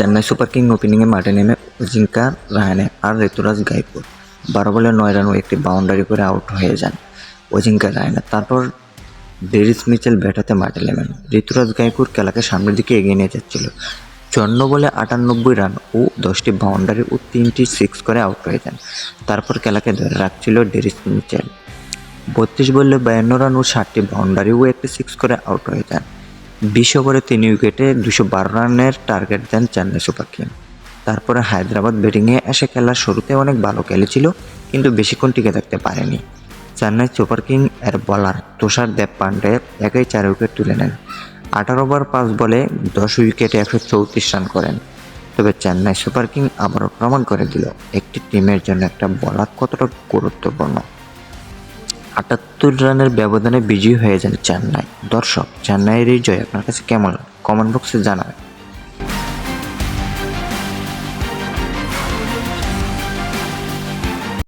Chennai super king ওপেনিংয়ে মাঠে নেমে অজিঙ্কা রাহানে আর ঋতুরাজ গাইকোয়াড় 12 বলে 9 রান ও একটি বাউন্ডারি করে আউট হয়ে যান অজিঙ্কা রাহানে। তারপর ডেরিস মিচেল ব্যাট হাতে মাঠে নেমেন। ঋতুরাজ গাইকোয়াড় খেলাকে সামনের দিকে এগিয়ে নিয়ে যাচ্ছিল। 54 বলে 98 রান ও 10টি বাউন্ডারি ও 3টি সিক্স করে আউট হয়ে যান। তারপর খেলাকে ধরে রাখছিল ডেরিস মিচেল। 32 বলে 52 রান ও 60টি বাউন্ডারি ও একটি সিক্স করে আউট হয়ে যান। 20 ওভারে 3 উইকেটে 212 রানের টার্গেট দেন চেন্নাই সুপার কিং। তারপরে হায়দ্রাবাদ ব্যাটিংয়ে এসে খেলার শুরুতে অনেক ভালো খেলেছিল, কিন্তু বেশিক্ষণ টিকে থাকতে পারেনি। চেন্নাই সুপার কিং এর বোলার তুষার দেশপান্ডে একাই 4 উইকেট তুলে নেন। 18 ওভার 5 বলে 10 উইকেটে 134 রান করেন। তবে চেন্নাই সুপার কিং আবারও প্রমাণ করে দিল একটি টিমের জন্য একটা বোলার কতটা গুরুত্বপূর্ণ। 78 রানের ব্যবধানে বিজয়ী হয়ে যান চেন্নাই। দর্শক, চেন্নাইয়ের এই জয় আপনার কাছে কেমন? কমেন্ট বক্সে জানাবেন।